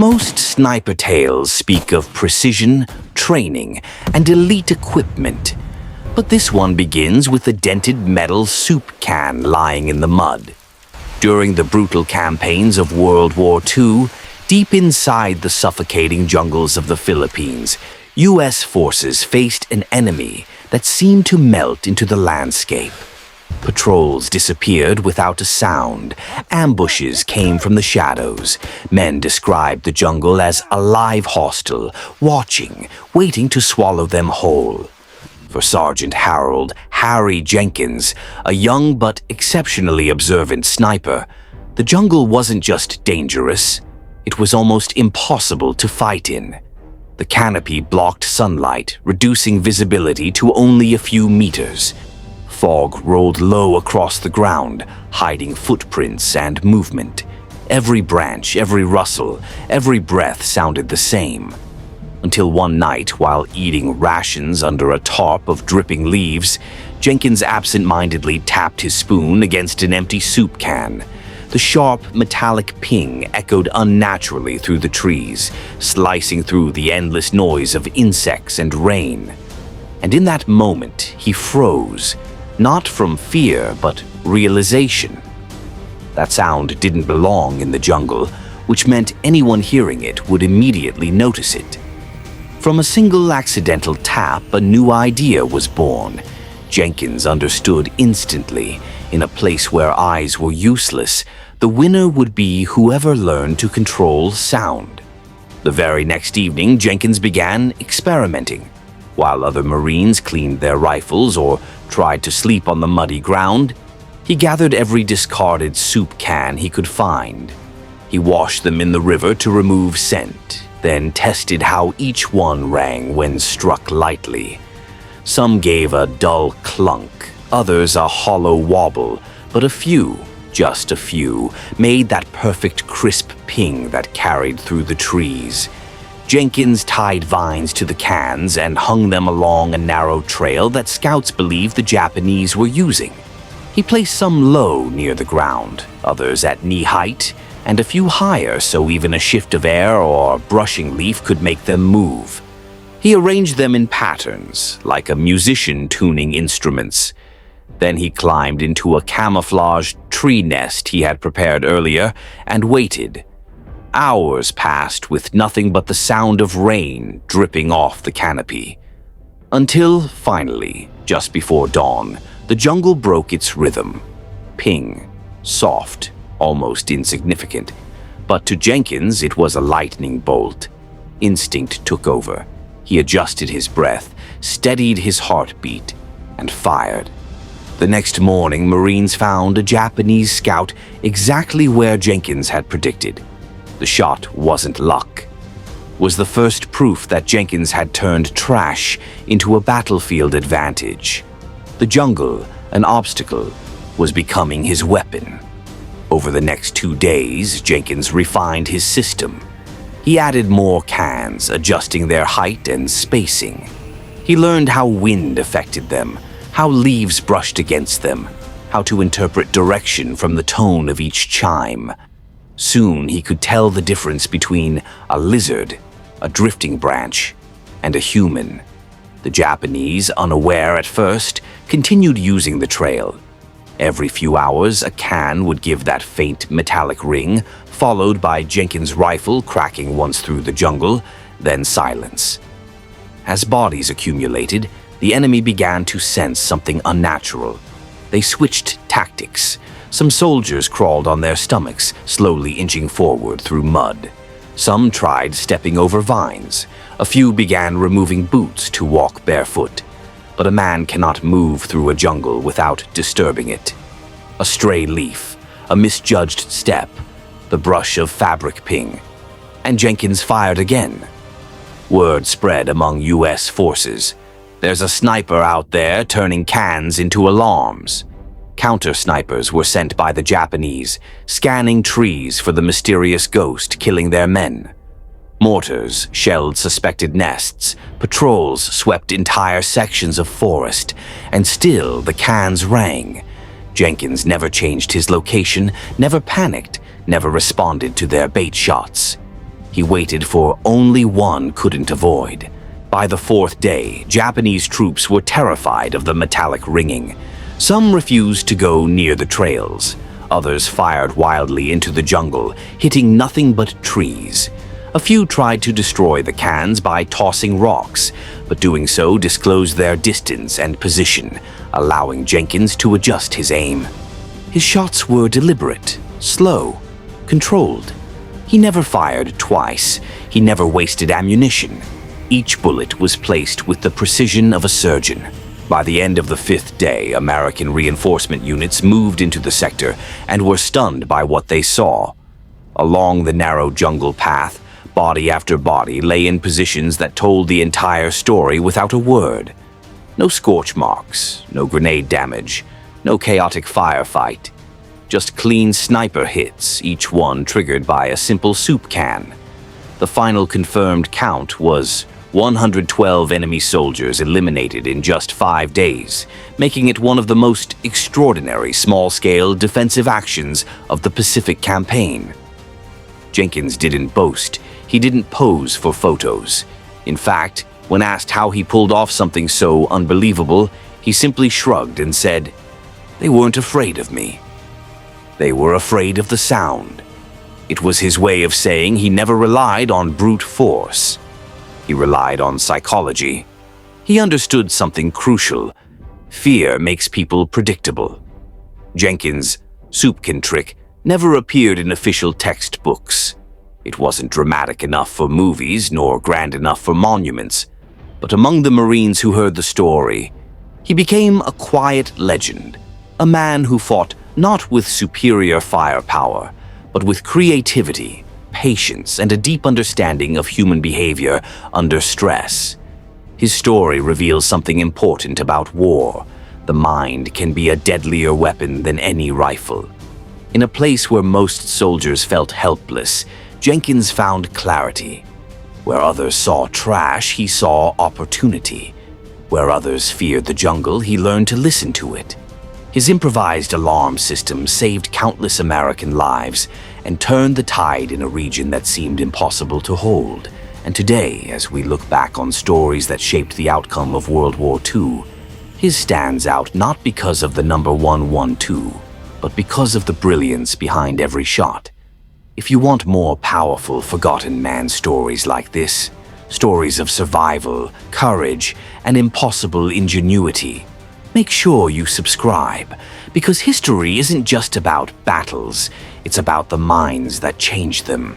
Most sniper tales speak of precision, training, and elite equipment, but this one begins with a dented metal soup can lying in the mud. During the brutal campaigns of World War II, deep inside the suffocating jungles of the Philippines, U.S. forces faced an enemy that seemed to melt into the landscape. Patrols disappeared without a sound. Ambushes came from the shadows. Men described the jungle as a live hostile, watching, waiting to swallow them whole. For Sergeant Harold "Harry" Jenkins, a young but exceptionally observant sniper, the jungle wasn't just dangerous, it was almost impossible to fight in. The canopy blocked sunlight, reducing visibility to only a few meters. Fog rolled low across the ground, hiding footprints and movement. Every branch, every rustle, every breath sounded the same. Until one night, while eating rations under a tarp of dripping leaves, Jenkins absent-mindedly tapped his spoon against an empty soup can. The sharp, metallic ping echoed unnaturally through the trees, slicing through the endless noise of insects and rain. And in that moment, he froze, not from fear, but realization. That sound didn't belong in the jungle, which meant anyone hearing it would immediately notice it. From a single accidental tap, a new idea was born. Jenkins understood instantly. In a place where eyes were useless, the winner would be whoever learned to control sound. The very next evening, Jenkins began experimenting. While other Marines cleaned their rifles or tried to sleep on the muddy ground, he gathered every discarded soup can he could find. He washed them in the river to remove scent, then tested how each one rang when struck lightly. Some gave a dull clunk, others a hollow wobble, but a few, just a few, made that perfect crisp ping that carried through the trees. Jenkins tied vines to the cans and hung them along a narrow trail that scouts believed the Japanese were using. He placed some low near the ground, others at knee height, and a few higher so even a shift of air or brushing leaf could make them move. He arranged them in patterns, like a musician tuning instruments. Then he climbed into a camouflaged tree nest he had prepared earlier and waited. Hours passed with nothing but the sound of rain dripping off the canopy. Until, finally, just before dawn, the jungle broke its rhythm. Ping, soft, almost insignificant. But to Jenkins, it was a lightning bolt. Instinct took over. He adjusted his breath, steadied his heartbeat, and fired. The next morning, Marines found a Japanese scout exactly where Jenkins had predicted. The shot wasn't luck. Was the first proof that Jenkins had turned trash into a battlefield advantage. The jungle, an obstacle, was becoming his weapon. Over the next 2 days, Jenkins refined his system. He added more cans, adjusting their height and spacing. He learned how wind affected them, how leaves brushed against them, how to interpret direction from the tone of each chime. Soon he could tell the difference between a lizard, a drifting branch, and a human. The Japanese, unaware at first, continued using the trail. Every few hours, a can would give that faint metallic ring, followed by Jenkins' rifle cracking once through the jungle, then silence. As bodies accumulated, the enemy began to sense something unnatural. They switched tactics. Some soldiers crawled on their stomachs, slowly inching forward through mud. Some tried stepping over vines. A few began removing boots to walk barefoot. But a man cannot move through a jungle without disturbing it. A stray leaf, a misjudged step, the brush of fabric ping. And Jenkins fired again. Word spread among U.S. forces. There's a sniper out there turning cans into alarms. Counter-snipers were sent by the Japanese, scanning trees for the mysterious ghost killing their men. Mortars shelled suspected nests, patrols swept entire sections of forest, and still the cans rang. Jenkins never changed his location, never panicked, never responded to their bait shots. He waited for only one couldn't avoid. By the fourth day, Japanese troops were terrified of the metallic ringing. Some refused to go near the trails. Others fired wildly into the jungle, hitting nothing but trees. A few tried to destroy the cans by tossing rocks, but doing so disclosed their distance and position, allowing Jenkins to adjust his aim. His shots were deliberate, slow, controlled. He never fired twice. He never wasted ammunition. Each bullet was placed with the precision of a surgeon. By the end of the fifth day, American reinforcement units moved into the sector and were stunned by what they saw. Along the narrow jungle path, body after body lay in positions that told the entire story without a word. No scorch marks, no grenade damage, no chaotic firefight. Just clean sniper hits, each one triggered by a simple soup can. The final confirmed count was 112 enemy soldiers eliminated in just 5 days, making it one of the most extraordinary small-scale defensive actions of the Pacific Campaign. Jenkins didn't boast. He didn't pose for photos. In fact, when asked how he pulled off something so unbelievable, he simply shrugged and said, "They weren't afraid of me. They were afraid of the sound." It was his way of saying he never relied on brute force. He relied on psychology. He understood something crucial. Fear makes people predictable. Jenkins' soupcan trick never appeared in official textbooks. It wasn't dramatic enough for movies nor grand enough for monuments. But among the Marines who heard the story, he became a quiet legend, a man who fought not with superior firepower, but with creativity, patience, and a deep understanding of human behavior under stress. His story reveals something important about war. The mind can be a deadlier weapon than any rifle. In a place where most soldiers felt helpless, Jenkins found clarity. Where others saw trash, he saw opportunity. Where others feared the jungle, he learned to listen to it. His improvised alarm system saved countless American lives and turned the tide in a region that seemed impossible to hold. And today, as we look back on stories that shaped the outcome of World War II, his stands out not because of the number 112, but because of the brilliance behind every shot. If you want more powerful, forgotten man stories like this, stories of survival, courage, and impossible ingenuity, make sure you subscribe, because history isn't just about battles, it's about the minds that changed them.